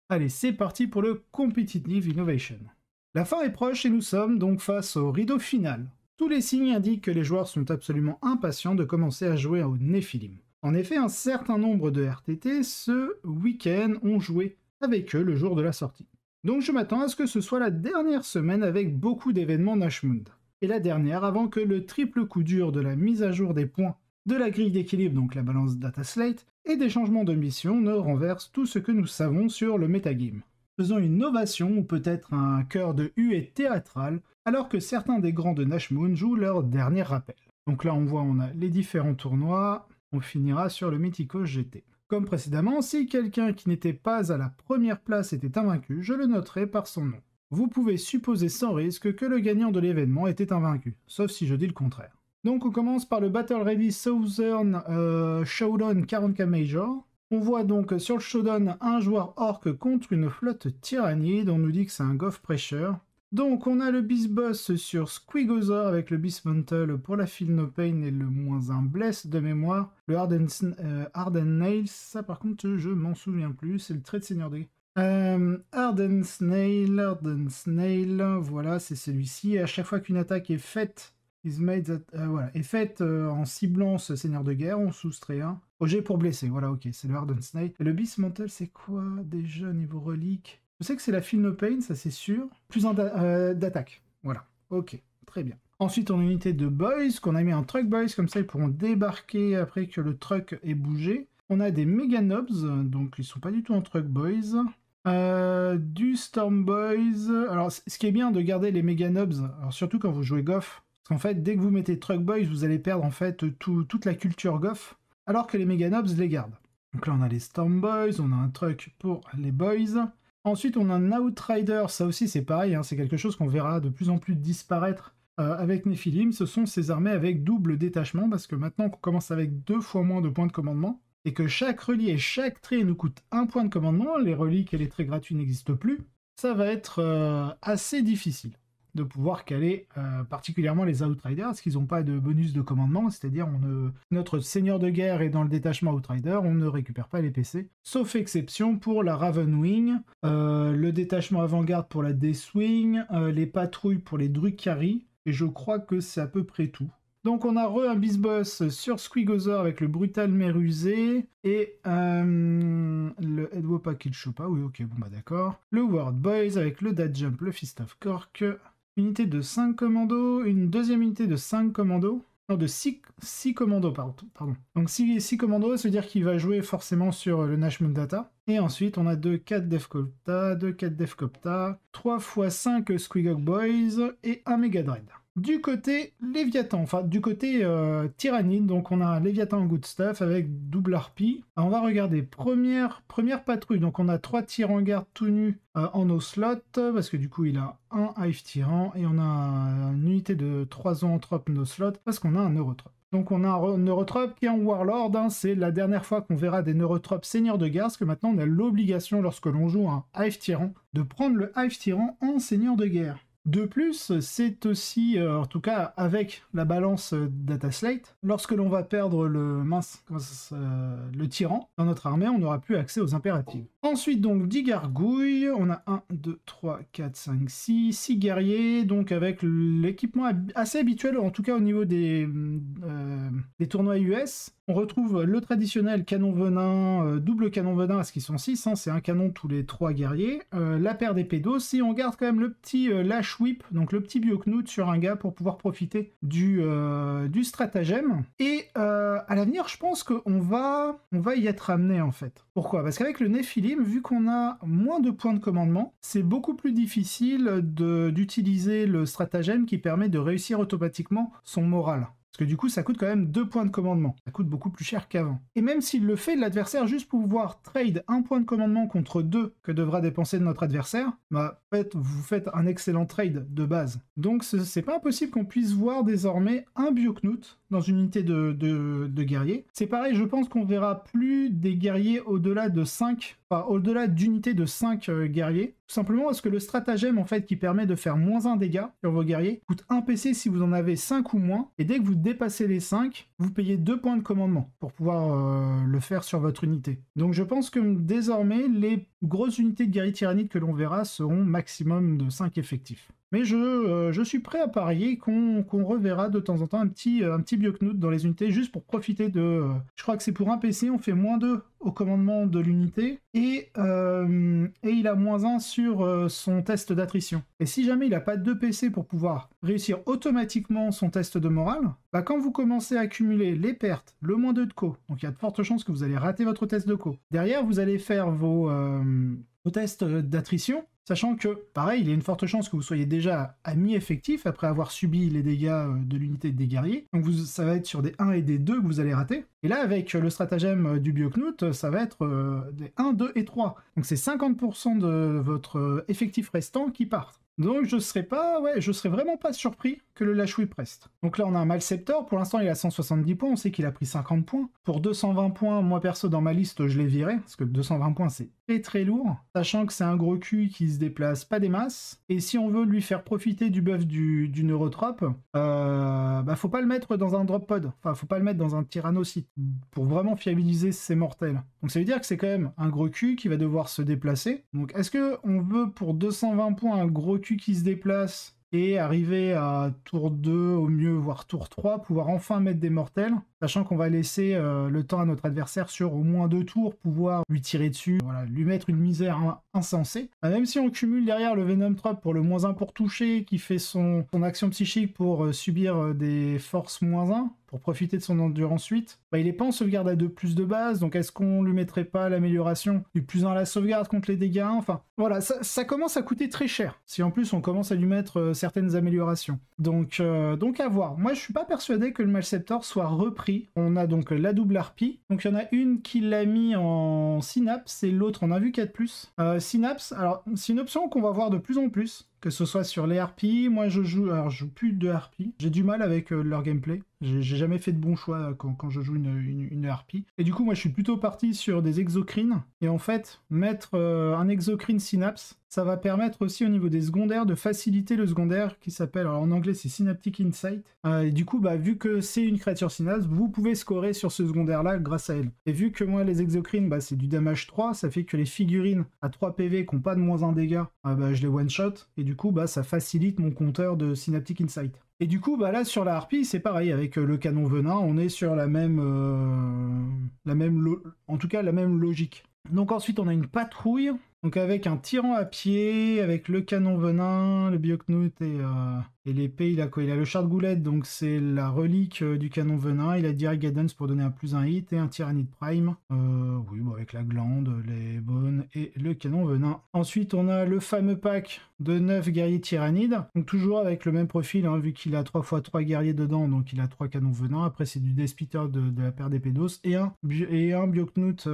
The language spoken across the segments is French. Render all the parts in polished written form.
Allez, c'est parti pour le Competitive Innovation. La fin est proche et nous sommes donc face au rideau final. Tous les signes indiquent que les joueurs sont absolument impatients de commencer à jouer au Nephilim. En effet, un certain nombre de RTT ce week-end ont joué avec eux le jour de la sortie. Donc je m'attends à ce que ce soit la dernière semaine avec beaucoup d'événements Nashmund. Et la dernière avant que le triple coup dur de la mise à jour des points de la grille d'équilibre, donc la balance data slate, et des changements de mission ne renversent tout ce que nous savons sur le metagame. Faisons une ovation ou peut-être un cœur de huée théâtral, alors que certains des grands de Nashmoon jouent leur dernier rappel. Donc là on a les différents tournois, on finira sur le Mythicos GT. Comme précédemment, si quelqu'un qui n'était pas à la première place était invaincu, je le noterai par son nom. Vous pouvez supposer sans risque que le gagnant de l'événement était invaincu, sauf si je dis le contraire. Donc on commence par le Battle Ready Southern Showdown 40k Major. On voit donc sur le Showdown un joueur orc contre une flotte tyrannide, on nous dit que c'est un Goff Pressure. Donc on a le Beast Boss sur Squiggosaur avec le Beast Mantle pour la Feel No Pain et le -1 Bless de mémoire. Le Harden Nails, ça par contre je m'en souviens plus, c'est le trait de seigneur de Harden Snail, voilà c'est celui-ci. À chaque fois qu'une attaque est faite, en ciblant ce seigneur de guerre, on soustrait un OG pour blesser. Voilà, ok, c'est le Harden Snail. Et le Beast Mantle, c'est quoi déjà niveau relique? Je sais que c'est la Feel No Pain, ça c'est sûr. Plus un d'attaque. Voilà, ok, très bien. Ensuite, on a une unité de Boys, qu'on a mis en Truck Boys, comme ça ils pourront débarquer après que le truck ait bougé. On a des Mega Nobs, donc ils sont pas du tout en Truck Boys. Du Storm Boys. Alors, ce qui est bien de garder les Mega Nobs, alors surtout quand vous jouez Goff, parce qu'en fait, dès que vous mettez Truck Boys, vous allez perdre en fait toute la culture Goff, alors que les Mega Nobs les gardent. Donc là, on a les Storm Boys, on a un truck pour les Boys. Ensuite, on a un Outrider, ça aussi c'est pareil, hein, c'est quelque chose qu'on verra de plus en plus disparaître avec Nephilim. Ce sont ces armées avec double détachement, parce que maintenant qu'on commence avec 2 fois moins de points de commandement, et que chaque relie et chaque trait nous coûte 1 point de commandement, les reliques et les traits gratuits n'existent plus, ça va être assez difficile de pouvoir caler particulièrement les Outriders, parce qu'ils n'ont pas de bonus de commandement, c'est-à-dire notre seigneur de guerre est dans le détachement Outrider, on ne récupère pas les PC, sauf exception pour la Ravenwing, le détachement avant-garde pour la Deathwing, les patrouilles pour les Drukhari, et je crois que c'est à peu près tout. Donc on a un Beast Boss sur Squiggosaur avec le Brutal Mérusé et le Edwo Package Chopa, oui ok, bon bah d'accord. Le World Boys avec le Dad Jump, le Fist of Cork, unité de 5 commandos, une deuxième unité de 5 commandos, non de 6 commandos, pardon. Donc 6 commandos, ça veut dire qu'il va jouer forcément sur le Nashmoon Data. Et ensuite on a 2 4 Defcopta, 2 4 Defcopta, 3 x 5 Squigog Boys et un Mega Dread. Du côté Léviathan, enfin du côté Tyrannide, donc on a un Léviathan Good Stuff avec double harpie. Alors, on va regarder, première patrouille, donc on a 3 tirs en garde tout nus en no slot, parce que du coup il a un Hive Tyran, et on a une unité de 3 zoanthropes no slot, parce qu'on a un Neurotrope. Donc on a un Neurotrope qui est en Warlord, hein, c'est la dernière fois qu'on verra des Neurotropes seigneurs de guerre, parce que maintenant on a l'obligation, lorsque l'on joue un Hive Tyran, de prendre le Hive Tyran en seigneur de guerre. De plus, c'est aussi, en tout cas avec la balance data slate, lorsque l'on va perdre le tyran dans notre armée, on n'aura plus accès aux impératifs. Ensuite donc 10 gargouilles, on a 1, 2, 3, 4, 5, 6 guerriers, donc avec l'équipement assez habituel, en tout cas au niveau des tournois US. On retrouve le traditionnel canon venin, double canon venin, parce qu'ils sont 6, hein, c'est un canon tous les 3 guerriers, la paire d'épées d'os, et on garde quand même le petit Lash Whip, donc le petit Bioknout sur un gars pour pouvoir profiter du stratagème. Et à l'avenir, je pense qu'on va y être amené en fait. Pourquoi? Parce qu'avec le Nephilim, vu qu'on a moins de points de commandement, c'est beaucoup plus difficile d'utiliser le stratagème qui permet de réussir automatiquement son moral. Parce que du coup, ça coûte quand même 2 points de commandement. Ça coûte beaucoup plus cher qu'avant. Et même s'il le fait, l'adversaire, juste pour pouvoir trade 1 point de commandement contre 2 que devra dépenser notre adversaire, bah, en fait, vous faites un excellent trade de base. Donc, c'est pas impossible qu'on puisse voir désormais un Bioknout dans une unité de guerriers. C'est pareil, je pense qu'on verra plus des guerriers au-delà de 5, enfin, au-delà d'unités de 5 guerriers. Tout simplement parce que le stratagème en fait qui permet de faire moins 1 dégât sur vos guerriers coûte 1 PC si vous en avez 5 ou moins, et dès que vous dépassez les 5, vous payez 2 points de commandement pour pouvoir le faire sur votre unité. Donc je pense que désormais, les grosses unités de guerriers tyrannides que l'on verra seront maximum de 5 effectifs. Mais je suis prêt à parier qu'on reverra de temps en temps un petit Bioknout dans les unités, juste pour profiter de... je crois que c'est pour un PC, on fait -2 au commandement de l'unité, et il a -1 sur son test d'attrition. Et si jamais il n'a pas 2 PC pour pouvoir réussir automatiquement son test de morale, bah quand vous commencez à accumuler les pertes, le -2 de co, donc il y a de fortes chances que vous allez rater votre test de co. Derrière, vous allez faire vos tests d'attrition, sachant que, pareil, il y a une forte chance que vous soyez déjà à mi-effectif après avoir subi les dégâts de l'unité des guerriers. Donc ça va être sur des 1 et des 2 que vous allez rater. Et là, avec le stratagème du Bioknout, ça va être des 1, 2 et 3. Donc c'est 50% de votre effectif restant qui partent. Donc je serais vraiment pas surpris que le Lashwee preste. Donc là on a un Malceptor, pour l'instant il a 170 points, on sait qu'il a pris 50 points. Pour 220 points, moi perso dans ma liste je l'ai viré, parce que 220 points c'est très lourd, sachant que c'est un gros cul qui se déplace pas des masses, et si on veut lui faire profiter du buff du Neurotrope, faut pas le mettre dans un drop pod, enfin faut pas le mettre dans un Tyrannocyte, pour vraiment fiabiliser ses mortels. Donc ça veut dire que c'est quand même un gros cul qui va devoir se déplacer. Donc est-ce que on veut pour 220 points un gros cul qui se déplace et arriver à tour 2 au mieux, voire tour 3, pouvoir enfin mettre des mortels, sachant qu'on va laisser le temps à notre adversaire sur au moins 2 tours pouvoir lui tirer dessus, voilà, lui mettre une misère insensée. Même si on cumule derrière le Venom Trap pour le -1 pour toucher, qui fait son action psychique pour subir des forces -1, pour profiter de son endurance 8, il est pas en sauvegarde à 2+ de base, donc est-ce qu'on lui mettrait pas l'amélioration du +1 à la sauvegarde contre les dégâts 1? Enfin, voilà, ça commence à coûter très cher, si en plus on commence à lui mettre certaines améliorations. Donc à voir. Moi je suis pas persuadé que le Malceptor soit repris. On a donc la double harpie, donc il y en a une qui l'a mis en synapse, et l'autre on a vu 4+. Synapse, alors c'est une option qu'on va voir de plus en plus, que ce soit sur les harpies. Moi je joue plus de harpies, j'ai du mal avec leur gameplay, j'ai jamais fait de bons choix quand je joue une harpie, et du coup moi je suis plutôt parti sur des exocrines, et en fait mettre un exocrine synapse, ça va permettre aussi au niveau des secondaires de faciliter le secondaire qui s'appelle, alors en anglais c'est Synaptic Insight, et du coup vu que c'est une créature synapse, vous pouvez scorer sur ce secondaire là grâce à elle. Et vu que moi les exocrines c'est du damage 3, ça fait que les figurines à 3 PV qui n'ont pas de -1 dégâts, je les one shot, et du coup ça facilite mon compteur de Synaptic Insight. Et du coup, là, sur la harpie, c'est pareil, avec le canon venin, on est sur la même logique. Donc ensuite, on a une patrouille, donc avec un tyran à pied, avec le canon venin, le Bioknout et l'épée. Il a quoi? Il a le char de goulette, donc c'est la relique du canon venin. Il a Direct Guidance pour donner un +1 hit, et un Tyrannide Prime. Avec la glande, les bones et le canon venin. Ensuite, on a le fameux pack de 9 guerriers tyrannides, donc toujours avec le même profil, vu qu'il a 3x3 guerriers dedans, donc il a 3 canons venin. Après, c'est du Deathspitter de la paire d'Épédos, et un Bioknout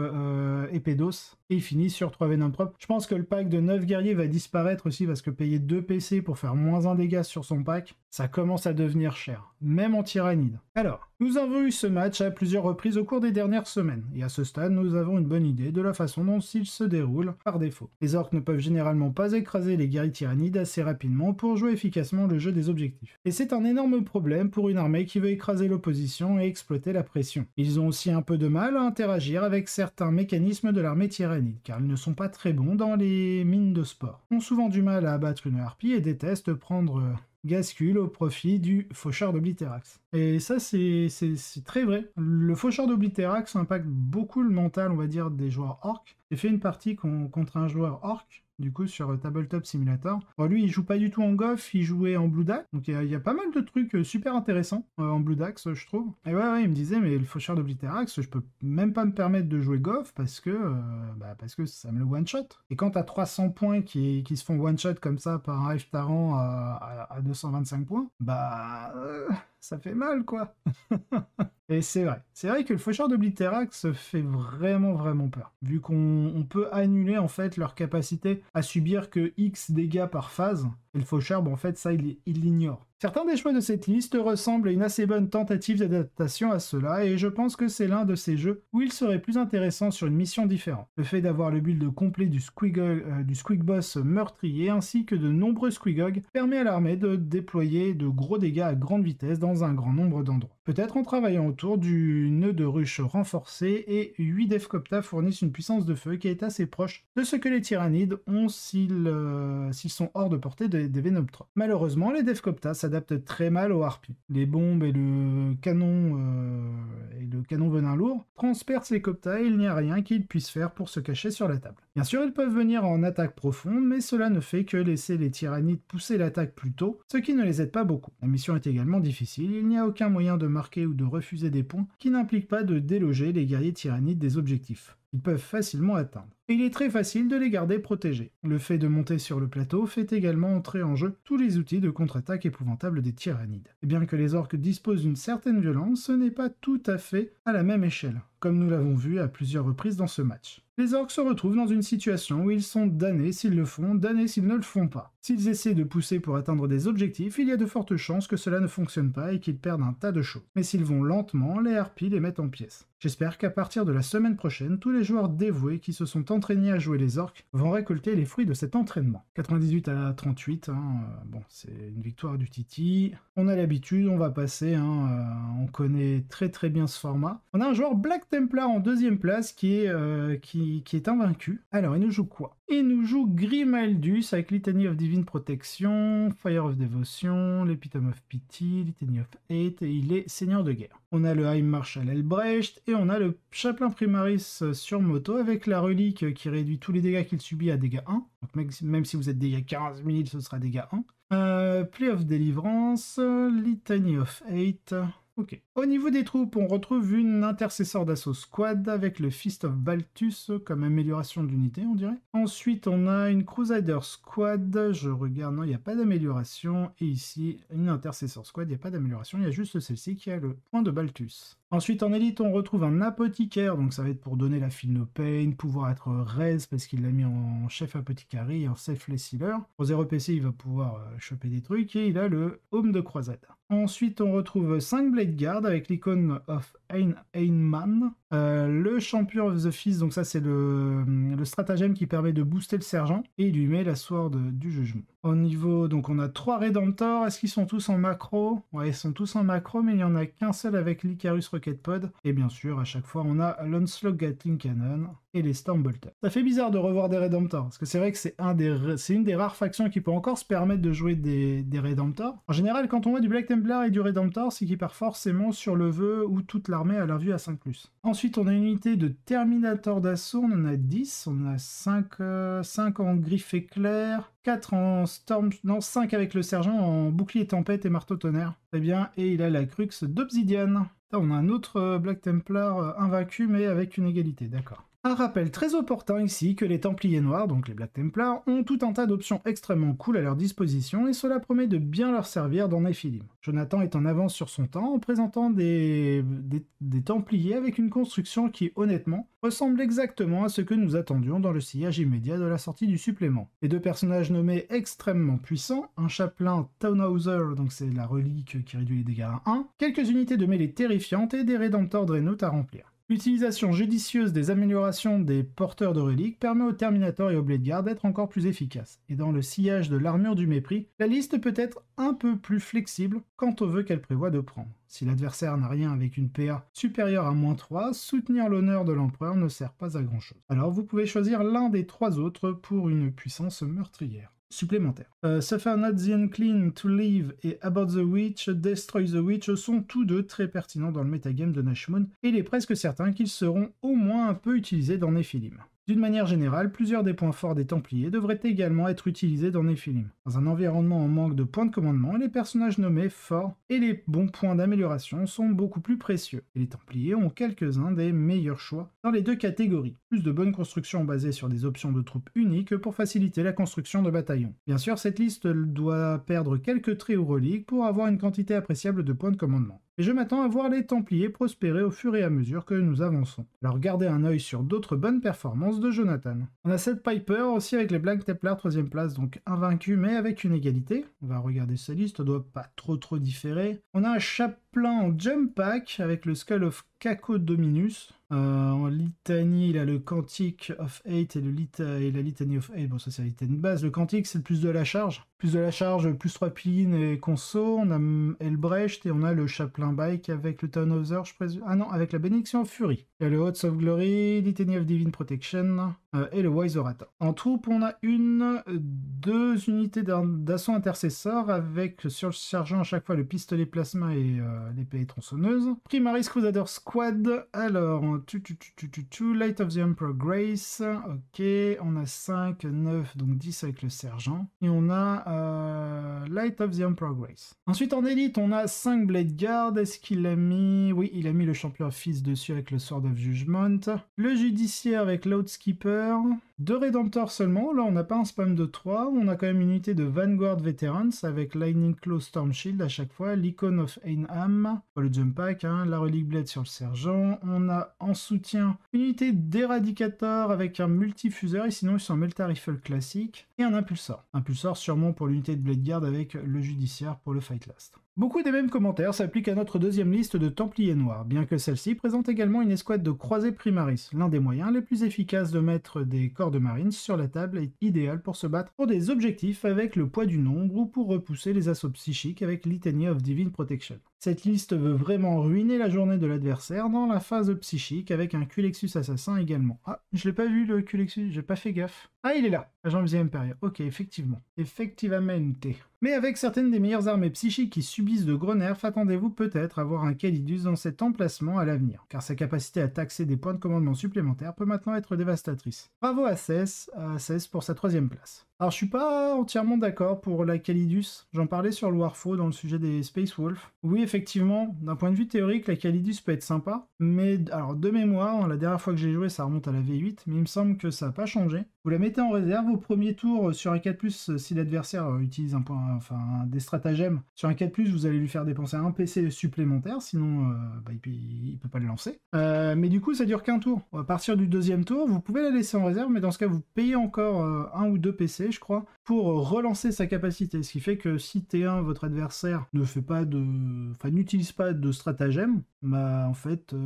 Épédos, et il finit sur 3 Venom Trap. Je pense que le pack de 9 guerriers va disparaître aussi, parce que payer 2 PC pour faire -1 dégâts sur son pack, ça commence à devenir cher, même en tyrannide. Alors, nous avons eu ce match à plusieurs reprises au cours des dernières semaines, et à ce stade, nous avons une bonne idée de la façon dont il se déroule par défaut. Les orques ne peuvent généralement pas écraser les guerriers tyrannides assez rapidement pour jouer efficacement le jeu des objectifs. Et c'est un énorme problème pour une armée qui veut écraser l'opposition et exploiter la pression. Ils ont aussi un peu de mal à interagir avec certains mécanismes de l'armée tyrannide, car ils ne sont pas très bons dans les mines de sport. Ils ont souvent du mal à abattre une harpie et détestent prendre Gascule au profit du faucheur d'Oblitérax. Et ça, c'est très vrai. Le faucheur d'Oblitérax impacte beaucoup le mental, on va dire, des joueurs orques. J'ai fait une partie contre un joueur orc, du coup, sur Tabletop Simulator. Alors, lui, il joue pas du tout en Goff, il jouait en Blue Dax. Donc, il y a pas mal de trucs super intéressants en Blue Dax, je trouve. Et ouais, il me disait, mais le faucheur d'Oblitérax, je peux même pas me permettre de jouer Goff parce que ça me le one-shot. Et quand t'as 300 points qui se font one-shot comme ça par un F-Taran à 225 points, ça fait mal, quoi. Et c'est vrai que le faucheur d'Oblitérax fait vraiment peur, vu qu'on peut annuler en fait leur capacité à subir que X dégâts par phase, Et le faucheur, bon, en fait, ça, il l'ignore. Certains des choix de cette liste ressemblent à une assez bonne tentative d'adaptation à cela, et je pense que c'est l'un de ces jeux où il serait plus intéressant sur une mission différente. Le fait d'avoir le build complet du Squig Boss meurtrier, ainsi que de nombreux Squigog, permet à l'armée de déployer de gros dégâts à grande vitesse dans un grand nombre d'endroits. Peut-être en travaillant autour du nœud de ruche renforcé, et 8 Defcopta fournissent une puissance de feu qui est assez proche de ce que les Tyrannides ont s'ils sont hors de portée des Venomtropes. Malheureusement, les Defcopta s'adaptent très mal aux harpies. Les bombes et le canon venin lourd transpercent les Copta et il n'y a rien qu'ils puissent faire pour se cacher sur la table. Bien sûr, ils peuvent venir en attaque profonde, mais cela ne fait que laisser les Tyrannides pousser l'attaque plus tôt, ce qui ne les aide pas beaucoup. La mission est également difficile, il n'y a aucun moyen de marquer ou de refuser des points qui n'impliquent pas de déloger les guerriers Tyrannides des objectifs. Ils peuvent facilement atteindre. Et il est très facile de les garder protégés. Le fait de monter sur le plateau fait également entrer en jeu tous les outils de contre-attaque épouvantables des Tyrannides. Et bien que les orques disposent d'une certaine violence, ce n'est pas tout à fait à la même échelle, comme nous l'avons vu à plusieurs reprises dans ce match. Les orques se retrouvent dans une situation où ils sont damnés s'ils le font, damnés s'ils ne le font pas. S'ils essaient de pousser pour atteindre des objectifs, il y a de fortes chances que cela ne fonctionne pas et qu'ils perdent un tas de choses. Mais s'ils vont lentement, les harpies les mettent en pièces. J'espère qu'à partir de la semaine prochaine, tous les joueurs dévoués qui se sont entraînés à jouer les orques vont récolter les fruits de cet entraînement. 98-38, bon, c'est une victoire du Titi. On a l'habitude, on va passer, on connaît très très bien ce format. On a un joueur Black Templar en deuxième place qui est invaincu. Alors, il nous joue quoi? Il nous joue Grimaldus avec Litany of Divine Protection, Fire of Devotion, l'Epitome of Pity, Litany of Hate, et il est Seigneur de Guerre. On a le High Marshal Elbrecht, et on a le Chaplain Primaris sur moto avec la relique qui réduit tous les dégâts qu'il subit à dégâts 1. Donc même si vous êtes dégâts 15 000, ce sera dégâts 1. Plea of Deliverance, Litany of Hate... Ok. Au niveau des troupes, on retrouve une intercesseur d'assaut squad avec le Fist of Balthus comme amélioration d'unité, on dirait. Ensuite, on a une Crusader squad, je regarde, non, il n'y a pas d'amélioration. Et ici, une intercesseur squad, il n'y a pas d'amélioration, il y a juste celle-ci qui a le point de Balthus. Ensuite, en élite, on retrouve un apothicaire, donc ça va être pour donner la Feel No Pain, pouvoir être raise parce qu'il l'a mis en chef apothicarie et en selfless healer. Pour 0 PC, il va pouvoir choper des trucs, et il a le Home de Croisade. Ensuite, on retrouve 5 Blade Guard avec l'icône of Einman, le Champion of the Fist, donc ça c'est le stratagème qui permet de booster le sergent, et il lui met la Sword du Jugement. Au niveau, donc on a 3 Redemptors, est-ce qu'ils sont tous en macro? Ouais, ils sont tous en macro, mais il n'y en a qu'un seul avec l'Icarus Rocket Pod, et bien sûr, à chaque fois, on a l'Onslaught Gatling Cannon et les Stormbolter. Ça fait bizarre de revoir des Redemptors, parce que c'est vrai que c'est une des rares factions qui peut encore se permettre de jouer des Redemptors. En général, quand on voit du Black Templar et du Redemptor, c'est qu'il part forcément sur le vœu où toute l'armée a leur vue à 5+. Ensuite, on a une unité de Terminator d'assaut, on en a 10, on en a 5 en griffe éclair, 4 en storm... non, 5 avec le sergent en bouclier tempête et marteau tonnerre. Très bien, et il a la crux d'obsidiane. On a un autre Black Templar invaincu, mais avec une égalité, d'accord. Un rappel très opportun ici que les Templiers Noirs, donc les Black Templars, ont tout un tas d'options extrêmement cool à leur disposition et cela promet de bien leur servir dans Nephilim. Jonathan est en avance sur son temps en présentant des Templiers avec une construction qui, honnêtement, ressemble exactement à ce que nous attendions dans le sillage immédiat de la sortie du supplément. Les 2 personnages nommés extrêmement puissants, un chapelain Townhauser, donc c'est la relique qui réduit les dégâts à 1, quelques unités de mêlée terrifiantes et des Redemptors Dreadnought à remplir. L'utilisation judicieuse des améliorations des porteurs de reliques permet aux Terminator et aux Blade Guard d'être encore plus efficaces, et dans le sillage de l'armure du mépris, la liste peut être un peu plus flexible quant au vœu qu'elle prévoit de prendre. Si l'adversaire n'a rien avec une PA supérieure à -3, soutenir l'honneur de l'empereur ne sert pas à grand chose. Alors vous pouvez choisir l'un des 3 autres pour une puissance meurtrière supplémentaire. Suffer Not the Unclean to Live et About the Witch, Destroy the Witch sont tous deux très pertinents dans le metagame de Nashmoon, et il est presque certain qu'ils seront au moins un peu utilisés dans Nephilim. D'une manière générale, plusieurs des points forts des Templiers devraient également être utilisés dans Nephilim. Dans un environnement en manque de points de commandement, les personnages nommés forts et les bons points d'amélioration sont beaucoup plus précieux, et les Templiers ont quelques-uns des meilleurs choix dans les 2 catégories. Plus de bonnes constructions basées sur des options de troupes uniques pour faciliter la construction de bataillons. Bien sûr, cette liste doit perdre quelques traits ou reliques pour avoir une quantité appréciable de points de commandement. Et je m'attends à voir les Templiers prospérer au fur et à mesure que nous avançons. Alors gardez un œil sur d'autres bonnes performances de Jonathan. On a Seth Piper aussi avec les Black Templars, 3ème place, donc invaincu mais avec une égalité. On va regarder sa liste, ça doit pas trop différer. On a un Chaplain en Jump Pack avec le Skull of Caco Dominus. En litanie, il a le Cantique of Hate et la Litany of Hate. Bon, ça c'est la litanie de base. Le Cantique, c'est le plus de la charge. Plus de la charge, plus 3 pillines et conso. On a Elbrecht et on a le Chaplain Bike avec le Town of Zer, je présume. Ah non, avec la Bénédiction of Fury. Il y a le Hots of Glory, Litany of Divine Protection et le Wise Orator. En troupe, on a 2 unités d'assaut intercesseur avec sur le sergent à chaque fois le pistolet plasma et l'épée tronçonneuse. Primaris Crusader Squad. Alors, Light of the Emperor Grace. Ok, on a 5, 9, donc 10 avec le sergent. Et on a Light of the Emperor Grace. Ensuite, en élite, on a 5 Blade Guard. Est-ce qu'il a mis... Oui, il a mis le champion fils dessus avec le Sword of Judgment. Le judiciaire avec l'Outskipper. 2 Rédempteurs seulement. Là, on n'a pas un spam de 3. On a quand même une unité de Vanguard Veterans avec Lightning Claw Storm Shield à chaque fois. l'Icon of Einham. Le Jump Pack, hein, la Relic Blade sur le sergent. On a en soutien une unité d'Éradicator avec un multifuseur. Et sinon, ils sont en Melta Rifle classique. Et un Impulsor. Impulsor sûrement pour l'unité de Blade Guard avec le judiciaire pour le Fight Last. Beaucoup des mêmes commentaires s'appliquent à notre deuxième liste de Templiers Noirs, bien que celle-ci présente également une escouade de croisés Primaris. L'un des moyens les plus efficaces de mettre des corps de Marines sur la table est idéal pour se battre pour des objectifs avec le poids du nombre ou pour repousser les assauts psychiques avec Litany of Divine Protection. Cette liste veut vraiment ruiner la journée de l'adversaire dans la phase psychique avec un Culexus assassin également. Ah, je l'ai pas vu le Culexus, j'ai pas fait gaffe. Ah, il est là, agent Visa Imperia. Ok, effectivement. Effectivamente. Mais avec certaines des meilleures armées psychiques qui subissent de gros nerfs, attendez-vous peut-être à voir un Calidus dans cet emplacement à l'avenir, car sa capacité à taxer des points de commandement supplémentaires peut maintenant être dévastatrice. Bravo à Cess pour sa 3ème place. Alors je suis pas entièrement d'accord pour la Calidus, j'en parlais sur le Warfo dans le sujet des Space Wolf. Oui effectivement, d'un point de vue théorique, la Calidus peut être sympa, mais alors de mémoire, la dernière fois que j'ai joué ça remonte à la V8, mais il me semble que ça n'a pas changé. Vous la mettez en réserve au premier tour sur un 4+, si l'adversaire utilise des stratagèmes. Sur un 4+, vous allez lui faire dépenser un PC supplémentaire, sinon il peut pas le lancer. Mais du coup ça dure qu'un tour. À partir du 2e tour, vous pouvez la laisser en réserve, mais dans ce cas vous payez encore 1 ou 2 PC, je crois, pour relancer sa capacité. Ce qui fait que si T1, votre adversaire, n'utilise pas de stratagème, bah en fait,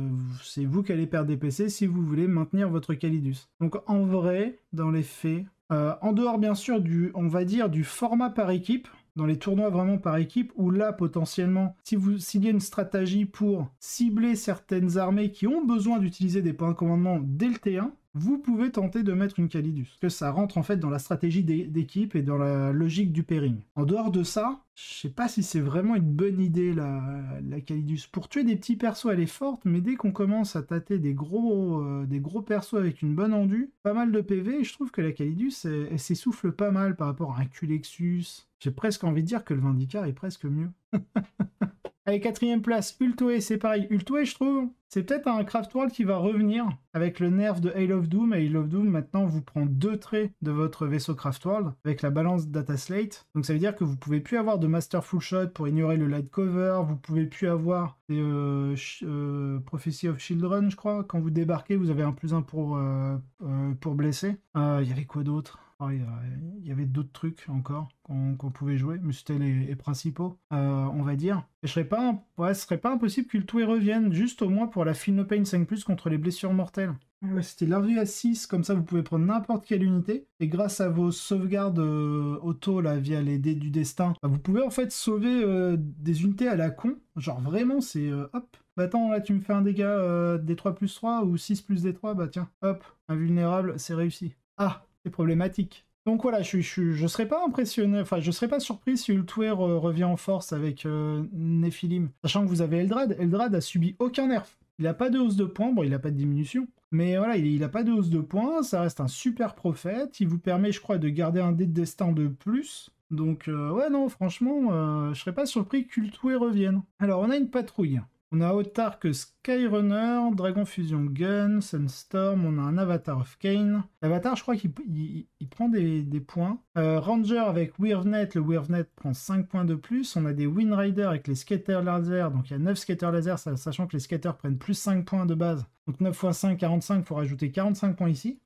c'est vous qui allez perdre des PC si vous voulez maintenir votre Calidus. Donc en vrai, dans les faits, en dehors bien sûr on va dire du format par équipe, dans les tournois vraiment par équipe, où là, potentiellement, s'il y a une stratégie pour cibler certaines armées qui ont besoin d'utiliser des points de commandement dès le T1, vous pouvez tenter de mettre une Calidus. Parce que ça rentre en fait dans la stratégie d'équipe et dans la logique du pairing. En dehors de ça, je sais pas si c'est vraiment une bonne idée la Calidus. Pour tuer des petits persos, elle est forte, mais dès qu'on commence à tâter des gros persos avec une bonne endu, pas mal de PV, je trouve que la Calidus, elle s'essouffle pas mal par rapport à un Culexus. J'ai presque envie de dire que le Vindicar est presque mieux. Allez, 4ème place, Ultoé, c'est pareil. Ultoé, je trouve, c'est peut-être un Craftworld qui va revenir avec le nerf de Hail of Doom. Hail of Doom, maintenant, vous prend 2 traits de votre vaisseau Craftworld avec la balance Data Slate. Donc ça veut dire que vous pouvez plus avoir de Master Full Shot pour ignorer le Light Cover. Vous pouvez plus avoir des Prophecy of Children, je crois. Quand vous débarquez, vous avez un +1 pour blesser. Il y avait quoi d'autre? Il y avait d'autres trucs encore qu'on pouvait jouer, mais c'était les principaux, on va dire. Et ce serait pas impossible qu'Ultoé revienne, juste au moins pour la Feel No Pain 5+, contre les blessures mortelles. Ouais, c'était l'ardu à 6, comme ça vous pouvez prendre n'importe quelle unité, et grâce à vos sauvegardes auto, là, via les dés du destin, vous pouvez en fait sauver des unités à la con, genre vraiment c'est hop. Bah attends, là tu me fais un dégât des 3+3 ou 6+ des 3, bah tiens, hop, invulnérable, c'est réussi. Ah, c'est problématique. Donc voilà, je serais pas impressionné, enfin je serais pas surpris si Ultoé revient en force avec Nephilim, sachant que vous avez Eldrad. Eldrad a subi aucun nerf. Il a pas de hausse de points, bon il a pas de diminution, mais voilà, il a pas de hausse de points, ça reste un super prophète, il vous permet je crois de garder un dé de destin de plus. Donc ouais non, franchement, je serais pas surpris qu'Ultoé revienne. Alors on a une patrouille. On a Autark Skyrunner, Dragon Fusion Gun, Sunstorm, on a un Avatar of Kane. L'Avatar, je crois qu'il prend des points. Ranger avec Wyrmnet, le Wyrmnet prend 5 points de plus. On a des Windrider avec les Skaters Laser, donc il y a 9 Skaters Laser, sachant que les Skaters prennent plus 5 points de base. Donc 9 x 5, 45, il faut rajouter 45 points ici.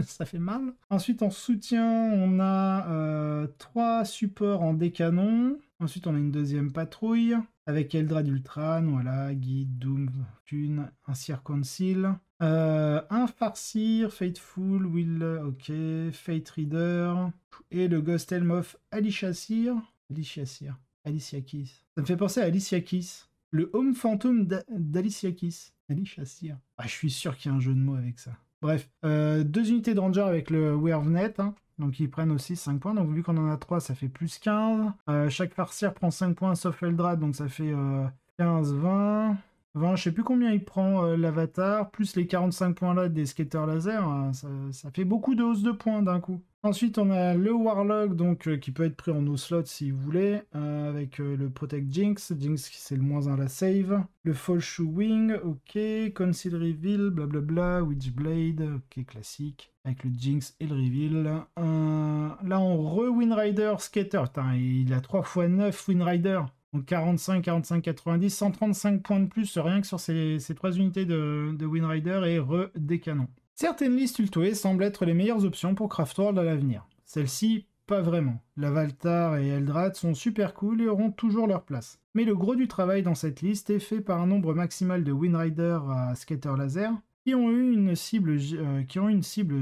Ça fait mal. Ensuite, en soutien, on a 3 supports en décanon. Ensuite, on a une deuxième patrouille avec Eldrad Ultran, voilà, Guide, Doom, Thune, un Seer Council. Un Farseer, Fateful, Will, ok, Fate Reader. Et le Ghost Helm of Alicia Keys. Ça me fait penser à Alicia Keys. Le Home Phantom d'Alicia Keys. Alicia Keys. Ah, je suis sûr qu'il y a un jeu de mots avec ça. Bref, 2 unités de Ranger avec le Wyrmnet, hein. Donc ils prennent aussi 5 points. Donc vu qu'on en a 3, ça fait plus 15. Chaque Farseer prend 5 points sauf Eldrad, donc ça fait 15, 20. 20, je sais plus combien il prend l'Avatar, plus les 45 points là des Skaters Laser, hein, ça fait beaucoup de hausse de points d'un coup. Ensuite, on a le Warlock, donc qui peut être pris en no slot si vous voulez, avec le Protect Jinx. Jinx, c'est le -1 à la save. Le Fall Shoe Wing, ok. Conceal Reveal, blablabla. Witchblade, ok, classique. Avec le Jinx et le Reveal. Là, on re-Windrider Skater. Putain, il a 3 x 9 Windrider. Donc 45, 45, 90, 135 points de plus rien que sur ces 3 unités de Windrider et des canons. Certaines listes Ultoé semblent être les meilleures options pour Craftworld à l'avenir. Celles-ci, pas vraiment. Lavaltar et Eldrad sont super cool et auront toujours leur place. Mais le gros du travail dans cette liste est fait par un nombre maximal de Windrider à Skater Laser qui ont eu une cible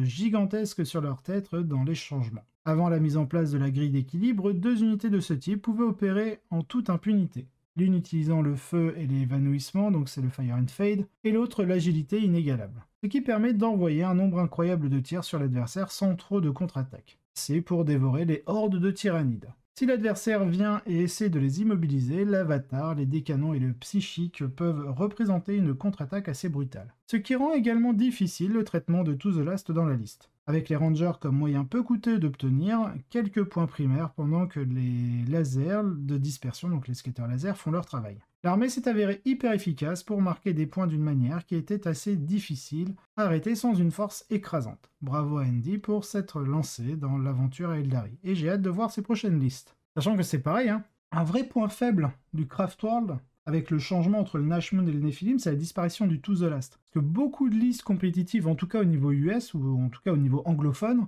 gigantesque sur leur tête dans les changements. Avant la mise en place de la grille d'équilibre, 2 unités de ce type pouvaient opérer en toute impunité. L'une utilisant le feu et l'évanouissement, donc c'est le Fire and Fade, et l'autre l'agilité inégalable. Ce qui permet d'envoyer un nombre incroyable de tirs sur l'adversaire sans trop de contre-attaque. C'est pour dévorer les hordes de tyrannides. Si l'adversaire vient et essaie de les immobiliser, l'avatar, les décanons et le psychique peuvent représenter une contre-attaque assez brutale. Ce qui rend également difficile le traitement de To The Last dans la liste. Avec les rangers comme moyen peu coûteux d'obtenir quelques points primaires pendant que les lasers de dispersion, donc les skaters laser, font leur travail. L'armée s'est avérée hyper efficace pour marquer des points d'une manière qui était assez difficile à arrêter sans une force écrasante. Bravo à Andy pour s'être lancé dans l'aventure à Eldari, et j'ai hâte de voir ses prochaines listes. Sachant que c'est pareil, hein, un vrai point faible du Craftworld, avec le changement entre le Nashmoon et le Nephilim, c'est la disparition du To The Last. Parce que beaucoup de listes compétitives, en tout cas au niveau US, ou en tout cas au niveau anglophone,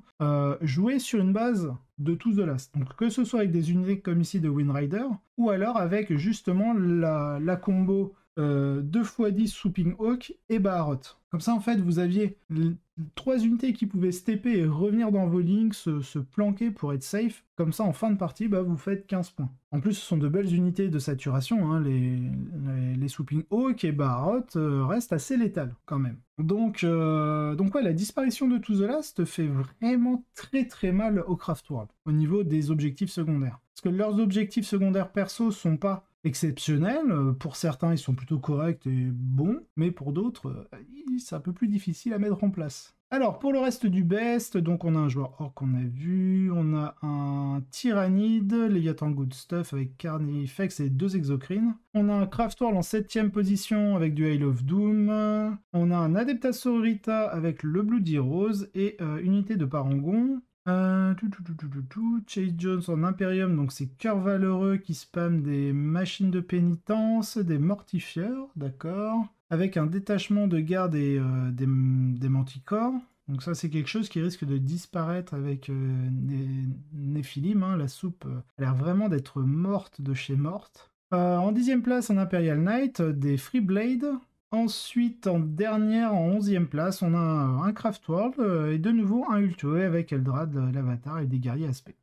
jouaient sur une base de To The Last. Donc que ce soit avec des unités comme ici de Windrider, ou alors avec justement la combo 2x10 Swooping Hawk et Baharot. Comme ça, en fait, vous aviez 3 unités qui pouvaient stepper et revenir dans vos lignes, se planquer pour être safe. Comme ça, en fin de partie, vous faites 15 points. En plus, ce sont de belles unités de saturation. Hein. Les Swooping Hawk et Baharot restent assez létales, quand même. Donc ouais, la disparition de To The Last fait vraiment très très mal au Craftworld, au niveau des objectifs secondaires. Parce que leurs objectifs secondaires perso sont pas exceptionnels. Pour certains, ils sont plutôt corrects et bons, mais pour d'autres, c'est un peu plus difficile à mettre en place. Alors, pour le reste du best, donc on a un joueur orc qu'on a vu, on a un Tyrannide, Léviathan Good Stuff avec Carnifex et 2 exocrines. On a un Craftworld en 7ème position avec du Hail of Doom. On a un Adeptas Sororita avec le Bloody Rose et unité de Parangon. Chase Jones en Imperium, donc c'est Cœur Valeureux qui spam des machines de pénitence, des mortifieurs, d'accord, avec un détachement de garde et des manticores. Donc ça c'est quelque chose qui risque de disparaître avec Nephilim, hein. La soupe a l'air vraiment d'être morte de chez morte. En 10ème place, un Imperial Knight, des Free Blade. Ensuite, en dernière, en 11ème place, on a un Craftworld et de nouveau un Ultoé avec Eldrad, l'Avatar et des guerriers aspects.